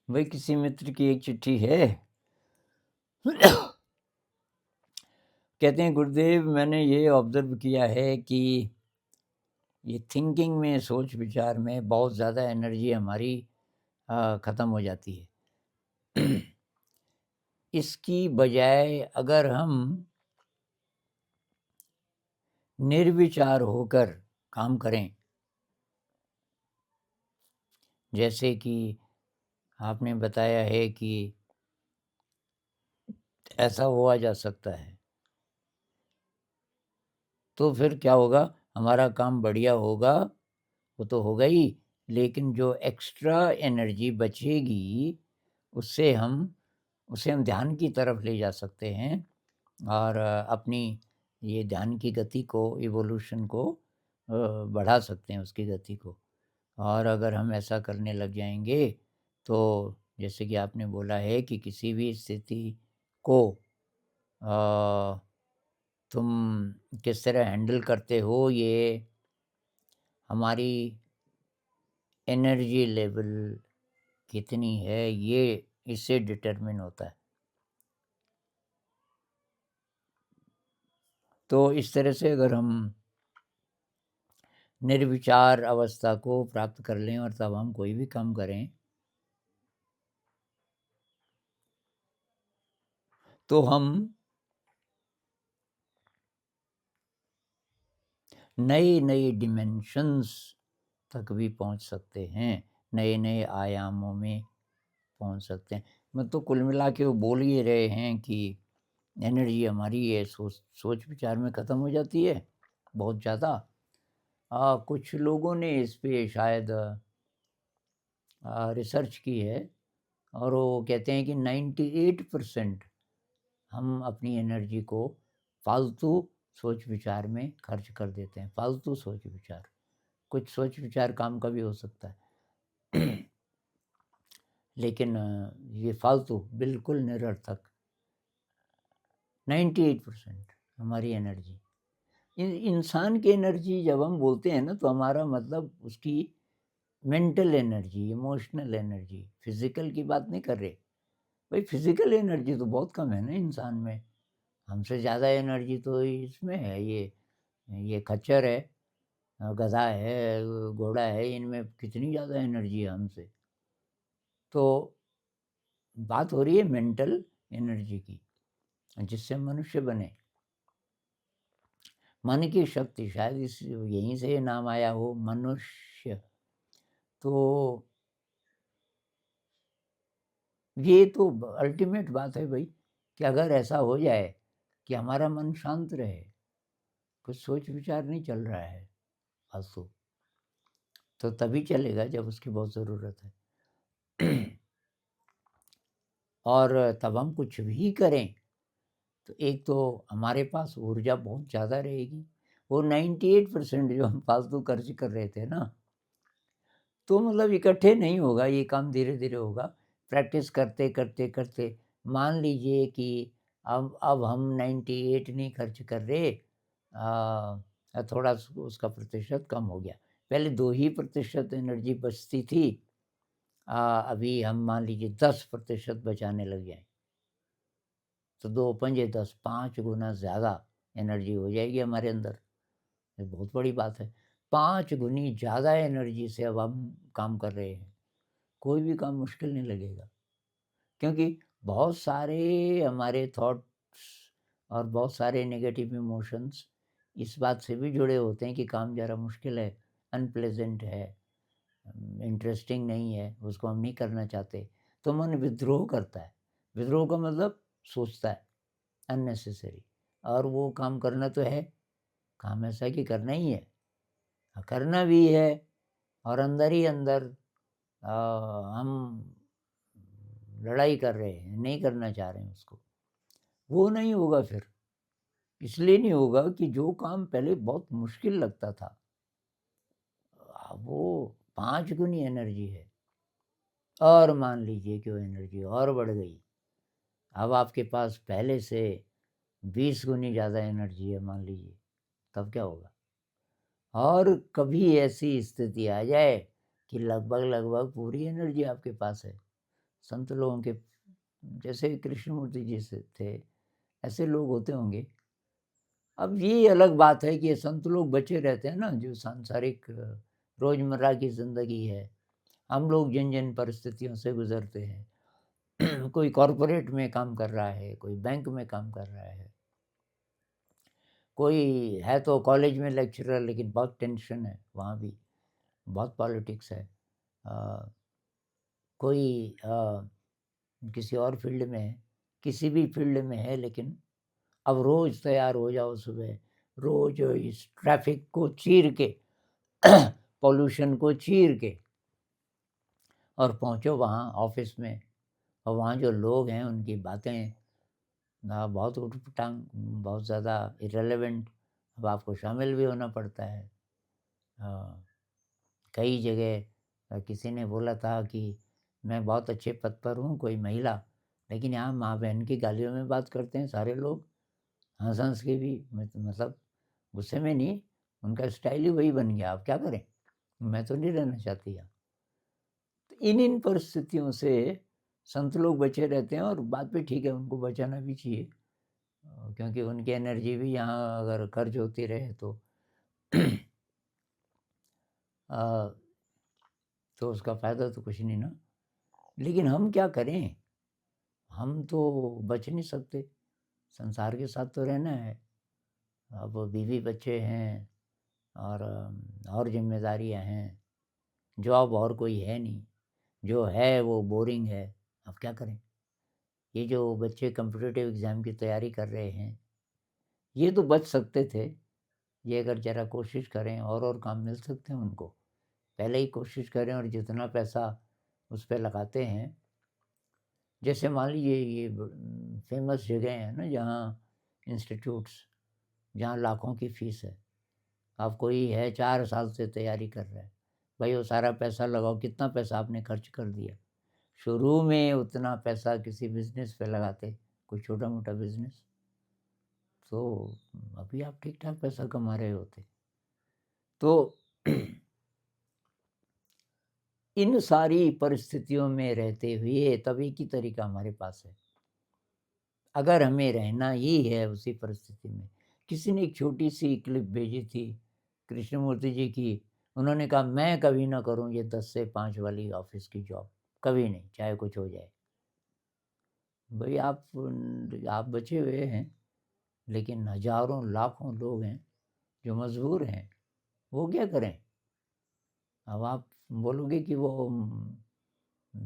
भाई किसी मित्र की एक चिट्ठी है। कहते हैं गुरुदेव, मैंने ये ऑब्जर्व किया है कि ये थिंकिंग में, सोच विचार में बहुत ज़्यादा एनर्जी हमारी ख़त्म हो जाती है। इसकी बजाय अगर हम निर्विचार होकर काम करें, जैसे कि आपने बताया है कि ऐसा हुआ जा सकता है, तो फिर क्या होगा? हमारा काम बढ़िया होगा, वो तो होगा ही, लेकिन जो एक्स्ट्रा एनर्जी बचेगी उससे हम उसे हम ध्यान की तरफ ले जा सकते हैं और अपनी ये ध्यान की गति को, इवोल्यूशन को बढ़ा सकते हैं, उसकी गति को। और अगर हम ऐसा करने लग जाएँगे, तो जैसे कि आपने बोला है कि किसी भी स्थिति को अ, तुम किस तरह हैंडल करते हो, ये हमारी एनर्जी लेवल कितनी है, ये इससे डिटरमिन होता है। तो इस तरह से अगर हम निर्विचार अवस्था को प्राप्त कर लें और तब हम कोई भी काम करें, तो हम नई-नई डिमेंशंस तक भी पहुंच सकते हैं, नए-नए आयामों में पहुंच सकते हैं। मैं तो कुल मिला के वो बोल ही रहे हैं कि एनर्जी हमारी ये सोच सोच विचार में ख़त्म हो जाती है, बहुत ज़्यादा। कुछ लोगों ने इस पे शायद रिसर्च की है और वो कहते हैं कि 98% हम अपनी एनर्जी को फालतू सोच विचार में खर्च कर देते हैं। फालतू सोच विचार, कुछ सोच विचार काम का भी हो सकता है। लेकिन ये फालतू, बिल्कुल निरर्थक 98% हमारी एनर्जी। इंसान की एनर्जी जब हम बोलते हैं ना, तो हमारा मतलब उसकी mental energy, emotional energy, physical की बात नहीं कर रहे। भाई फिजिकल एनर्जी तो बहुत कम है ना इंसान में। हमसे ज़्यादा एनर्जी तो इसमें है, ये खच्चर है, गधा है, घोड़ा है, इनमें कितनी ज़्यादा एनर्जी है हमसे। तो बात हो रही है मेंटल एनर्जी की, जिससे मनुष्य बने। मन की शक्ति, शायद इस यहीं से नाम आया हो मनुष्य। तो ये तो अल्टीमेट बात है भाई, कि अगर ऐसा हो जाए कि हमारा मन शांत रहे, कुछ सोच विचार नहीं चल रहा है फालतू, तो तभी चलेगा जब उसकी बहुत ज़रूरत है। और तब हम कुछ भी करें, तो एक तो हमारे पास ऊर्जा बहुत ज़्यादा रहेगी। वो 98% जो हम फालतू खर्च कर रहे थे ना, तो मतलब इकट्ठे नहीं होगा, ये काम धीरे-धीरे होगा। प्रैक्टिस करते, करते, करते मान लीजिए कि अब हम 98 नहीं खर्च कर रहे, थोड़ा उसका प्रतिशत कम हो गया। पहले 2 ही प्रतिशत एनर्जी बचती थी, अभी हम मान लीजिए 10% बचाने लग जाएँ, तो 2 पंजे 10, 5 गुना ज़्यादा एनर्जी हो जाएगी हमारे अंदर। ये बहुत बड़ी बात है। 5 गुनी ज़्यादा एनर्जी से अब हम काम कर रहे हैं। कोई भी काम मुश्किल नहीं लगेगा, क्योंकि बहुत सारे हमारे थॉट्स और बहुत सारे नेगेटिव इमोशंस इस बात से भी जुड़े होते हैं कि काम ज़रा मुश्किल है, अनप्लेज़ेंट है, इंटरेस्टिंग नहीं है, उसको हम नहीं करना चाहते। तो मन विद्रोह करता है। विद्रोह का मतलब सोचता है अननेसेसरी, और वो काम करना तो है, काम ऐसा है कि करना ही है। करना भी है और अंदर ही अंदर हम लड़ाई कर रहे हैं, नहीं करना चाह रहे हैं उसको। वो नहीं होगा फिर। इसलिए नहीं होगा कि जो काम पहले बहुत मुश्किल लगता था, वो 5 गुनी एनर्जी है, और मान लीजिए कि वो एनर्जी और बढ़ गई। अब आपके पास पहले से 20 गुनी ज़्यादा एनर्जी है मान लीजिए, तब क्या होगा? और कभी ऐसी स्थिति आ जाए कि लगभग-लगभग पूरी एनर्जी आपके पास है, संत लोगों के जैसे कृष्णमूर्ति जी से थे, ऐसे लोग होते होंगे। अब ये अलग बात है कि ये संत लोग बचे रहते हैं ना, जो सांसारिक रोज़मर्रा की ज़िंदगी है। हम लोग जिन-जिन परिस्थितियों से गुज़रते हैं कोई कॉर्पोरेट में काम कर रहा है, कोई बैंक में काम कर रहा है, कोई है तो कॉलेज में लेक्चरर लेकिन बहुत टेंशन है, वहाँ भी बहुत पॉलिटिक्स है। अ, कोई किसी और फ़ील्ड में है, किसी भी फ़ील्ड में है, लेकिन अब रोज़ तैयार हो जाओ सुबह, रोज़ इस ट्रैफ़िक को चीर के पॉल्यूशन को चीर के और पहुँचो वहाँ ऑफ़िस में, और वहाँ जो लोग हैं उनकी बातें बहुत ऊट-पटांग, बहुत ज़्यादा इर्रेलेवेंट। अब आपको शामिल भी होना पड़ता है। अ, कई जगह किसी ने बोला था कि मैं बहुत अच्छे पद पर हूँ, कोई महिला, लेकिन यहाँ माँ-बहन की गालियों में बात करते हैं सारे लोग, हँस-हँस के भी। मतलब गुस्से में नहीं, उनका स्टाइल ही वही बन गया, अब क्या करें? मैं तो नहीं रहना चाहती यहाँ। तो इन-इन परिस्थितियों से संत लोग बचे रहते हैं, और बात भी ठीक है, उनको बचाना भी चाहिए। क्योंकि उनकी एनर्जी भी यहाँ अगर खर्च होती रहे तो अ, तो उसका फ़ायदा तो कुछ नहीं ना। लेकिन हम क्या करें? हम तो बच नहीं सकते, संसार के साथ तो रहना है। अब बीवी बच्चे हैं, और ज़िम्मेदारियाँ हैं, जॉब और कोई है नहीं, जो है वो बोरिंग है, अब क्या करें? ये जो बच्चे कॉम्पिटिटिव एग्ज़ाम की तैयारी कर रहे हैं, ये तो बच सकते थे, ये अगर ज़रा कोशिश करें और काम मिल सकते हैं उनको। पहले ही कोशिश करें, और जितना पैसा उस पे लगाते हैं, जैसे मान लीजिए ये फ़ेमस जगह है ना, जहाँ इंस्टीट्यूट्स, जहाँ लाखों की फ़ीस है। अब कोई है 4 साल से तैयारी कर रहा है, भाई वो सारा पैसा लगाओ, कितना पैसा आपने खर्च कर दिया। शुरू में उतना पैसा किसी बिज़नेस पे लगाते, कोई छोटा-मोटा बिज़नेस, तो अभी आप ठीक-ठाक पैसा कमा रहे होते। तो इन सारी परिस्थितियों में रहते हुए तब एक ही तरीका हमारे पास है। अगर हमें रहना ही है उसी परिस्थिति में। किसी ने एक छोटी-सी क्लिप भेजी थी कृष्णमूर्ति जी की। उन्होंने कहा, मैं कभी ना करूँ ये 10 से 5 वाली ऑफ़िस की जॉब, कभी नहीं, चाहे कुछ हो जाए। भई आप बचे हुए हैं, लेकिन हज़ारों लाखों लोग हैं जो मजबूर हैं, वो क्या करें? अब आप बोलोगे कि वो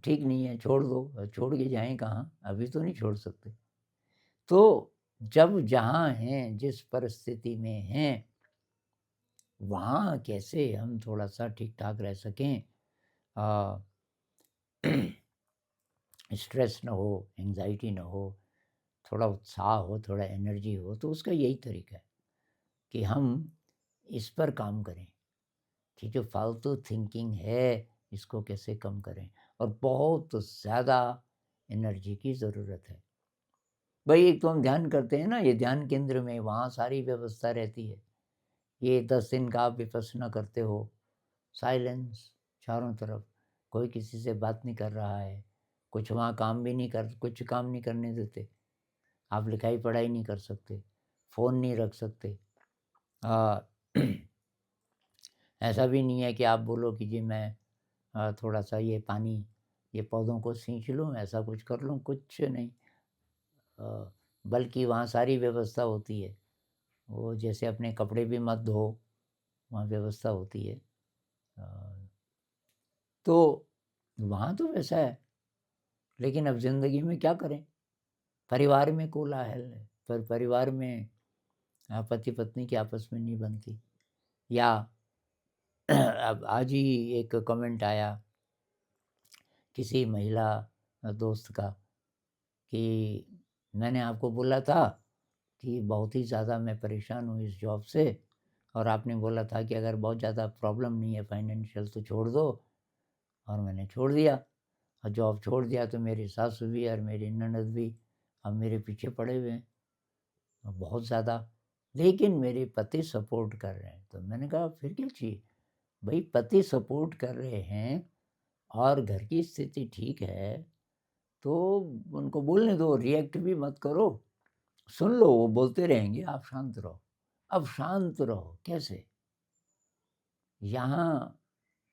ठीक नहीं है, छोड़ दो, छोड़ के जाएँ कहाँ? अभी तो नहीं छोड़ सकते। तो जब जहाँ हैं, जिस परिस्थिति में हैं, वहाँ कैसे हम थोड़ा-सा ठीक-ठाक रह सकें, अ, स्ट्रेस ना हो, एंग्ज़ायटी ना हो, थोड़ा उत्साह हो, थोड़ा एनर्जी हो, तो उसका यही तरीका है कि हम इस पर काम करें कि जो फालतू थिंकिंग है, इसको कैसे कम करें, और बहुत ज़्यादा एनर्जी की ज़रूरत है। भई एक तो हम ध्यान करते हैं ना, ये ध्यान केंद्र में, वहाँ सारी व्यवस्था रहती है। ये 10 दिन का आप विपश्यना करते हो, साइलेंस चारों तरफ, कोई किसी से बात नहीं कर रहा है, कुछ काम नहीं करने देते, आप लिखाई-पढ़ाई नहीं कर सकते, फ़ोन नहीं रख सकते। अ, ऐसा भी नहीं है कि आप बोलो कि जी मैं थोड़ा-सा ये पानी, ये पौधों को सींच लूँ, ऐसा कुछ कर लूँ, कुछ नहीं। अ, बल्कि वहाँ सारी व्यवस्था होती है। वो जैसे अपने कपड़े भी मत धो, वहाँ व्यवस्था होती है। अ, तो वहाँ तो वैसा है, लेकिन अब ज़िंदगी में क्या करें? परिवार में कोलाहल है, पर परिवार में पति-पत्नी की आपस में नहीं बनती। या अब आज ही एक कमेंट आया किसी महिला दोस्त का कि मैंने आपको बोला था कि बहुत ही ज़्यादा मैं परेशान हूँ इस जॉब से, और आपने बोला था कि अगर बहुत ज़्यादा प्रॉब्लम नहीं है फाइनेंशियल तो छोड़ दो, और मैंने छोड़ दिया। और जॉब छोड़ दिया तो मेरी सासू भी और मेरी ननद भी अब मेरे पीछे पड़े हुए हैं, बहुत ज़्यादा। लेकिन मेरे पति सपोर्ट कर रहे हैं, तो मैंने कहा फिर क्या चाहिए? भई पति सपोर्ट कर रहे हैं और घर की स्थिति ठीक है, तो उनको बोलने दो, रिएक्ट भी मत करो, सुन लो, वो बोलते रहेंगे, आप शांत रहो। अब शांत रहो कैसे? यहाँ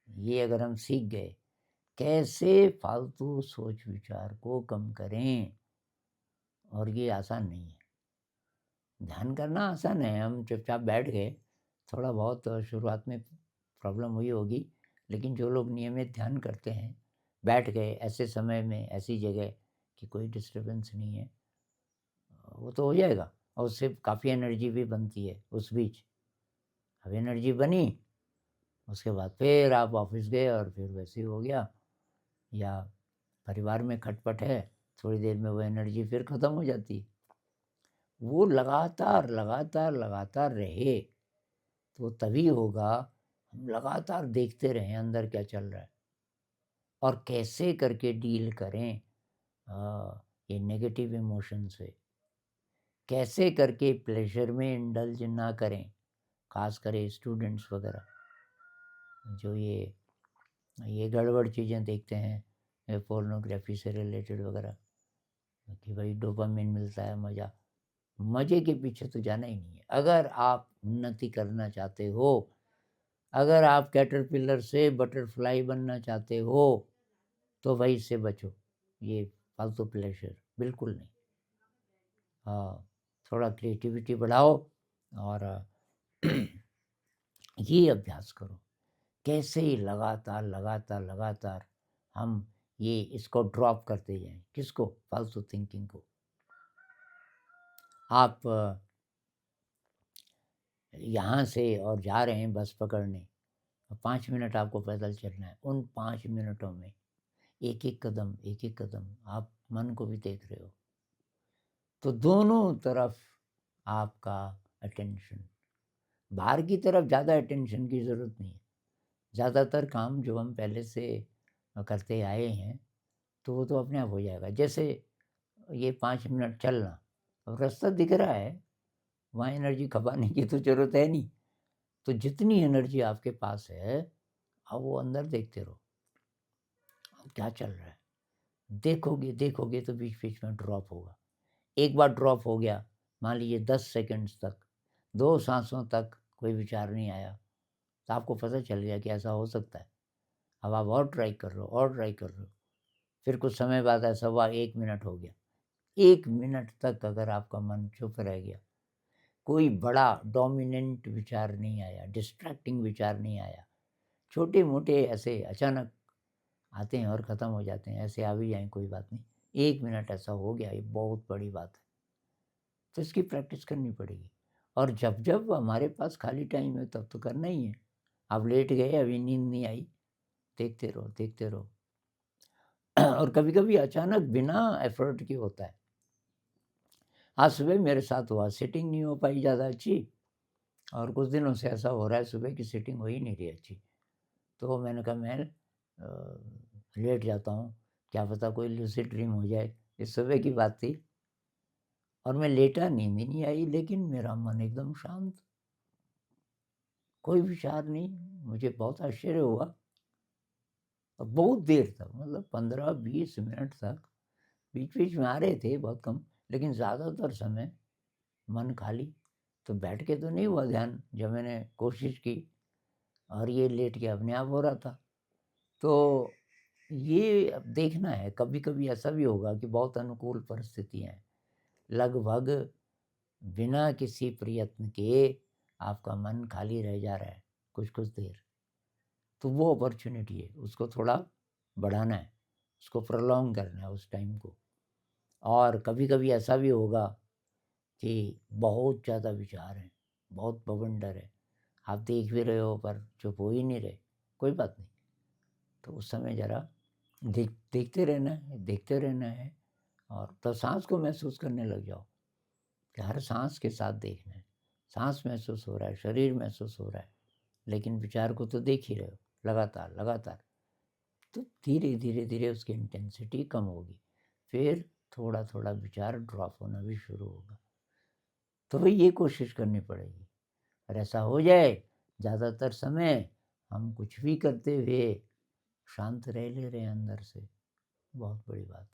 ये अगर हम सीख गए, कैसे फालतू सोच विचार को कम करें, और ये आसान नहीं है। ध्यान करना आसान है, हम चुपचाप बैठ गए, थोड़ा बहुत शुरुआत में प्रॉब्लम हुई होगी, लेकिन जो लोग नियमित ध्यान करते हैं, बैठ गए ऐसे समय में, ऐसी जगह कि कोई डिस्टर्बेंस नहीं है, वो तो हो जाएगा, और उससे काफ़ी एनर्जी भी बनती है उस बीच। अब एनर्जी बनी, उसके बाद फिर आप ऑफिस गए और फिर वैसे ही हो गया, या परिवार में खटपट है, थोड़ी देर में वो एनर्जी फिर ख़त्म हो जाती है। वो लगातार, लगातार, लगातार रहे, तो तभी होगा, हम लगातार देखते रहें अंदर क्या चल रहा है, और कैसे करके डील करें ये नेगेटिव इमोशन से, कैसे करके प्लेज़र में इंडल्ज ना करें, ख़ास करे स्टूडेंट्स वग़ैरह, जो ये गड़बड़ चीज़ें देखते हैं, पोर्नोग्राफ़ी से रिलेटेड वग़ैरह, कि भाई डोपामाइन मिलता है, मज़ा। मज़े के पीछे तो जाना ही नहीं है। अगर आप उन्नति करना चाहते हो, अगर आप कैटरपिलर से बटरफ्लाई बनना चाहते हो, तो भाई इससे बचो। ये फालतू प्लेज़र बिल्कुल नहीं। हाँ, थोड़ा क्रिएटिविटी बढ़ाओ, और ये अभ्यास करो। कैसे लगातार, लगातार, लगातार हम ये इसको ड्रॉप करते जाएँ। किसको? फालतू थिंकिंग को। आप यहाँ से और जा रहे हैं बस पकड़ने, 5 मिनट आपको पैदल चलना है। उन 5 मिनटों में एक-एक कदम, एक-एक कदम आप मन को भी देख रहे हो। तो दोनों तरफ आपका अटेंशन, बाहर की तरफ ज़्यादा अटेंशन की ज़रूरत नहीं है। ज़्यादातर काम जो हम पहले से करते आए हैं, तो वो तो अपने आप हो जाएगा। जैसे ये 5 मिनट चलना, अब रास्ता दिख रहा है, वहाँ एनर्जी खपाने की तो ज़रूरत है नहीं। तो जितनी एनर्जी आपके पास है, आप वो अंदर देखते रहो, क्या चल रहा है। देखोगे, देखोगे तो बीच-बीच में ड्रॉप होगा। एक बार ड्रॉप हो गया, मान लीजिए 10 सेकंड्स तक, 2 साँसों तक कोई विचार नहीं आया, तो आपको पता चल गया कि ऐसा हो सकता है। अब आप और ट्राई कर रहे हो, और ट्राई कर रहे हो। फिर कुछ समय बाद ऐसा हुआ, 1 मिनट हो गया। 1 मिनट तक अगर आपका मन चुप रह गया, कोई बड़ा डोमिनेंट विचार नहीं आया, डिस्ट्रैक्टिंग विचार नहीं आया, छोटे-मोटे ऐसे अचानक आते हैं और ख़त्म हो जाते हैं, ऐसे आ भी जाएँ कोई बात नहीं। 1 मिनट ऐसा हो गया, ये बहुत बड़ी बात है। तो इसकी प्रैक्टिस करनी पड़ेगी, और जब-जब हमारे पास खाली टाइम है तब तो करना ही है। आप लेट गए, अभी नींद नहीं आई, देखते रहो, देखते रहो। और कभी-कभी अचानक बिना एफ़र्ट के होता है। आज सुबह मेरे साथ हुआ, सिटिंग नहीं हो पाई ज़्यादा अच्छी, और कुछ दिनों से ऐसा हो रहा है सुबह की सिटिंग हो ही नहीं रही अच्छी। तो मैंने कहा मैं लेट जाता हूँ, क्या पता कोई लूसिड ड्रीम हो जाए। ये सुबह की बात थी, और मैं लेटा, नींद ही नहीं आई, लेकिन मेरा मन एकदम शांत, कोई विचार नहीं। मुझे बहुत आश्चर्य हुआ, और बहुत देर तक, मतलब 15-20 मिनट तक बीच-बीच में आ रहे थे, बहुत कम, लेकिन ज़्यादातर समय मन खाली। तो बैठ के तो नहीं हुआ ध्यान, जब मैंने कोशिश की, और ये लेट के अपने आप हो रहा था। तो ये अब देखना है, कभी-कभी ऐसा भी होगा कि बहुत अनुकूल परिस्थितियाँ हैं, लगभग बिना किसी प्रयत्न के आपका मन खाली रह जा रहा है कुछ-कुछ देर, तो वो अपॉर्च्युनिटी है, उसको थोड़ा बढ़ाना है, उसको प्रोलॉन्ग करना है उस टाइम को। और कभी-कभी ऐसा भी होगा कि बहुत ज़्यादा विचार हैं, बहुत बवंडर है, आप देख भी रहे हो पर चुप हो ही नहीं रहे, कोई बात नहीं। तो उस समय ज़रा देखते रहना है, देखते रहना है, और तो साँस को महसूस करने लग जाओ, कि हर साँस के साथ देखना है। साँस महसूस हो रहा है, शरीर महसूस हो रहा है, लेकिन विचार को तो देख ही रहे हो, लगातार, लगातार। तो धीरे, धीरे, धीरे उसकी इंटेंसिटी कम होगी। फिर थोड़ा-थोड़ा विचार ड्रॉप होना भी शुरू होगा। तो भई ये कोशिश करनी पड़ेगी, और ऐसा हो जाए, ज़्यादातर समय हम कुछ भी करते हुए शांत रह ले रहे हैं अंदर से, बहुत बड़ी बात है।